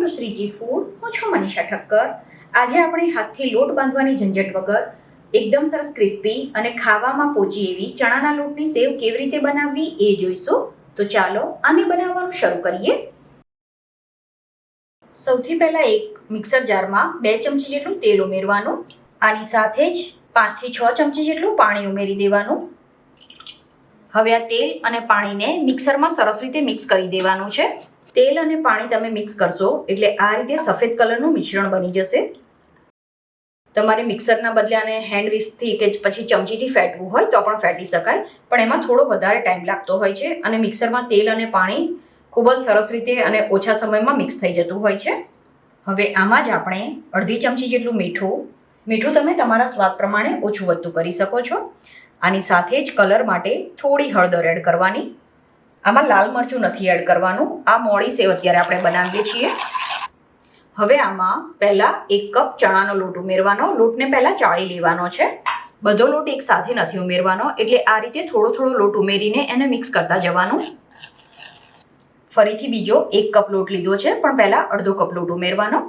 Two Shriji food. હું છું મનીષા ઠક્કર. આજે આપણે હાથથી લોટ બાંધવાની ઝંઝટ વગર એકદમ સરસ ક્રિસ્પી અને ખાવામાં પોચી એવી ચણાના લોટની સેવ કેવી રીતે બનાવવી એ જોઈશું. તો ચાલો આને બનાવવાનું શરૂ કરીએ. સૌથી પહેલા એક મિક્સર જારમાં 2 ચમચી જેટલું તેલ ઉમેરવાનું. આની સાથે જ 5 થી 6 ચમચી જેટલું પાણી ઉમેરી દેવાનું. હવે આ તેલ અને પાણીને મિક્સરમાં સરસ રીતે મિક્સ કરી દેવાનું છે. તેલ અને પાણી તમે મિક્સ કરશો એટલે આ રીતે સફેદ કલરનું મિશ્રણ બની જશે. તમારે મિક્સરના બદલે આને હેન્ડ વિસ્કથી કે પછી ચમચીથી ફેટવું હોય તો પણ ફેટી શકાય, પણ એમાં થોડો વધારે ટાઈમ લાગતો હોય છે અને મિક્સરમાં તેલ અને પાણી ખૂબ જ સરસ રીતે અને ઓછા સમયમાં મિક્સ થઈ જતું હોય છે. હવે આમાં જ આપણે અડધી ચમચી જેટલું મીઠું તમે તમારા સ્વાદ પ્રમાણે ઓછું વધતું કરી શકો છો. આની સાથે જ કલર માટે થોડી હળદર એડ કરવાની. આમાં લાલ મરચું નથી એડ કરવાનું. આ મોળી સેવ અત્યારે આપણે બનાવીએ છીએ. હવે આમાં પહેલાં 1 કપ ચણાનો લોટ ઉમેરવાનો. લોટને પહેલાં ચાળી લેવાનો છે. બધો લોટ એક સાથે નથી ઉમેરવાનો, એટલે આ રીતે થોડો થોડો લોટ ઉમેરીને એને મિક્સ કરતા જવાનું. ફરીથી બીજો 1 કપ લોટ લીધો છે, પણ પહેલાં અડધો કપ લોટ ઉમેરવાનો.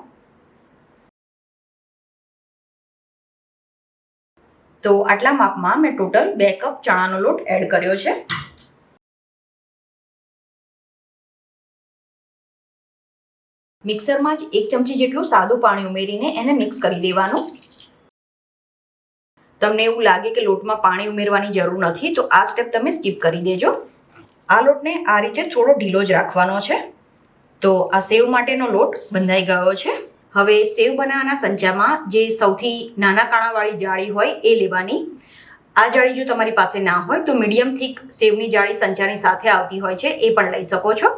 તો આટલા માપમાં મેં ટોટલ 2 કપ ચણાનો લોટ એડ કર્યો છે. મિક્સરમાં જ 1 ચમચી જેટલું સાદું પાણી ઉમેરીને એને મિક્સ કરી દેવાનું. તમને એવું લાગે કે લોટમાં પાણી ઉમેરવાની જરૂર નથી તો આ સ્ટેપ તમે સ્કીપ કરી દેજો. આ લોટને આ રીતે થોડો ઢીલો જ રાખવાનો છે. તો આ સેવ માટેનો લોટ બંધાઈ ગયો છે. હવે સેવ બનાવવાના સંચામાં જે સૌથી નાના કાણાવાળી જાળી હોય એ લેવાની. આ જાળી જો તમારી પાસે ના હોય તો મીડિયમ થીક સેવની જાળી સંચાની સાથે આવતી હોય છે, એ પણ લઈ શકો છો.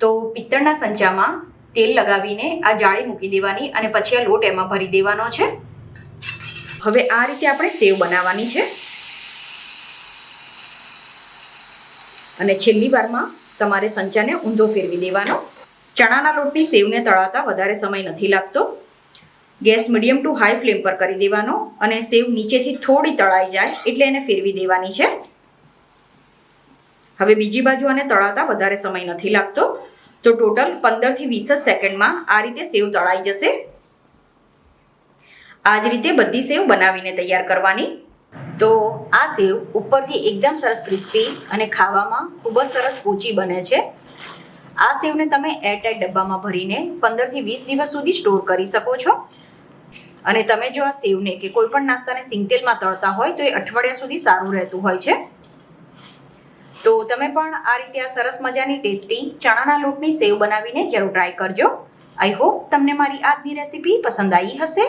તો પિત્તળના સંચામાં તેલ લગાવીને આ જાળી મૂકી દેવાની અને પછી આ લોટ એમાં ભરી દેવાનો છે. હવે આ રીતે આપણે સેવ બનાવવાની છે. અને છેલ્લી વારમાં તમારે સંચાને ઊંધો ફેરવી દેવાનો. ચણાના લોટની સેવને તળાતા વધારે સમય નથી લાગતો. Gas medium two high flame પર કરી દેવાનો અને સેવ નીચેથી થોડી તળાઈ જાય એટલે એને ફેરવી દેવાની છે. હવે બીજી બાજુ આને તળાતા વધારે સમય નથી લાગતો. તો ટોટલ 15 થી 20 સેકન્ડમાં આ રીતે સેવ તળાઈ જશે. આ જ રીતે બધી સેવ બનાવીને તૈયાર કરવાની. તો આ સેવ ઉપરથી એકદમ સરસ ક્રિસ્પી અને ખાવામાં ખૂબ જ સરસ પોચી બને છે. આ સેવને તમે એરટાઇટ ડબ્બામાં ભરીને 15 થી 20 દિવસ સુધી સ્ટોર કરી શકો છો. અને તમે જો આ સેવને કે કોઈ પણ નાસ્તાને સિંગતેલમાં તળતા હોય તો એ અઠવાડિયા સુધી સારું રહેતું હોય છે. તો તમે પણ આ રીતે આ સરસ મજાની ટેસ્ટી ચણાના લોટની સેવ બનાવીને જરૂર ટ્રાય કરજો. આઈ હોપ તમને મારી આજની રેસીપી પસંદ આવી હશે.